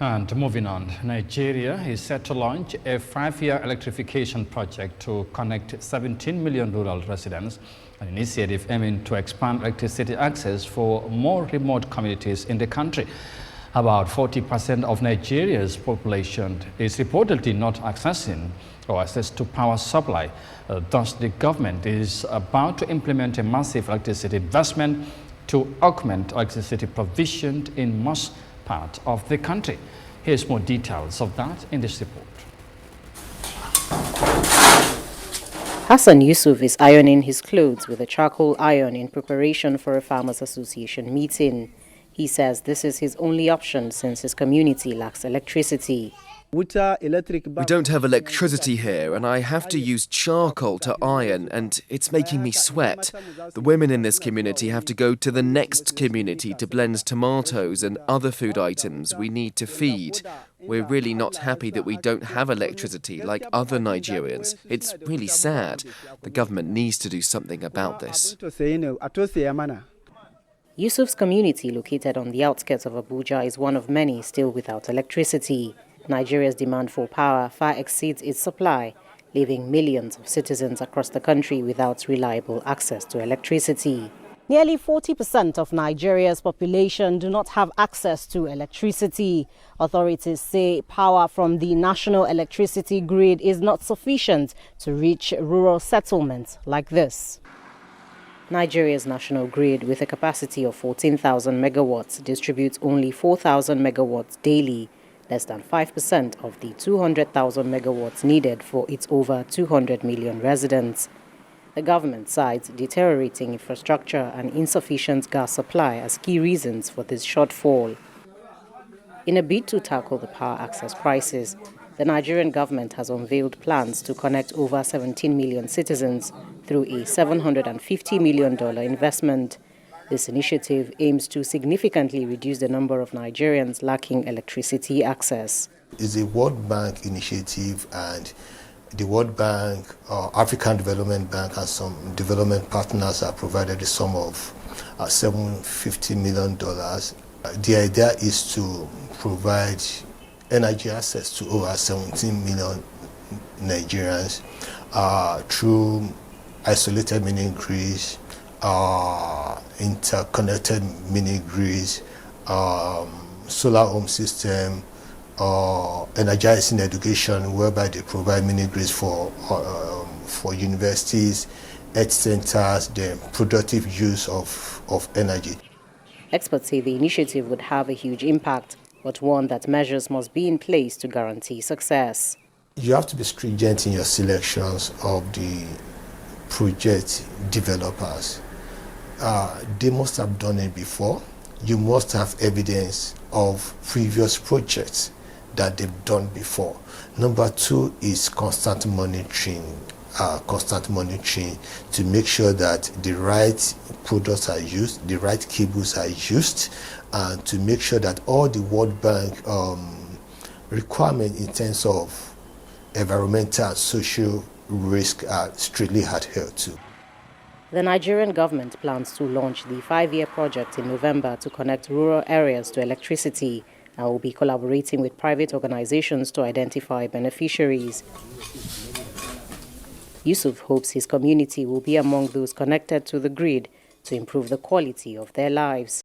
And moving on, Nigeria is set to launch a 5-year electrification project to connect 17 million rural residents, an initiative aiming to expand electricity access for more remote communities in the country. About 40% of Nigeria's population is reportedly not accessing or access to power supply. Thus, the government is about to implement a massive electricity investment to augment electricity provision in most part of the country. Here's more details of that in this report. Hassan Yusuf is ironing his clothes with a charcoal iron in preparation for a Farmers Association meeting. He says this is his only option since his community lacks electricity. We don't have electricity here, and I have to use charcoal to iron, and it's making me sweat. The women in this community have to go to the next community to blend tomatoes and other food items we need to feed. We're really not happy that we don't have electricity like other Nigerians. It's really sad. The government needs to do something about this. Yusuf's community, located on the outskirts of Abuja, is one of many still without electricity. Nigeria's demand for power far exceeds its supply, leaving millions of citizens across the country without reliable access to electricity. Nearly 40% of Nigeria's population do not have access to electricity. Authorities say power from the national electricity grid is not sufficient to reach rural settlements like this. Nigeria's national grid, with a capacity of 14,000 megawatts, distributes only 4,000 megawatts daily, less than 5% of the 200,000 megawatts needed for its over 200 million residents. The government cites deteriorating infrastructure and insufficient gas supply as key reasons for this shortfall. In a bid to tackle the power access crisis, the Nigerian government has unveiled plans to connect over 17 million citizens through a $750 million investment. This initiative aims to significantly reduce the number of Nigerians lacking electricity access. It's a World Bank initiative, and the World Bank, African Development Bank, and some development partners have provided a sum of $750 million. The idea is to provide energy access to over 17 million Nigerians through isolated mini grids, interconnected mini grids, solar home system, energizing education, whereby they provide mini grids for universities, health centers, the productive use of energy. Experts say the initiative would have a huge impact, but one that measures must be in place to guarantee success. You have to be stringent in your selections of the project developers. They must have done it before. You must have evidence of previous projects that they've done before. Number two is constant monitoring to make sure that the right products are used, the right cables are used, and to make sure that all the World Bank requirements in terms of environmental and social risk are strictly adhered to. The Nigerian government plans to launch the 5-year project in November to connect rural areas to electricity and will be collaborating with private organizations to identify beneficiaries. Yusuf hopes his community will be among those connected to the grid to improve the quality of their lives.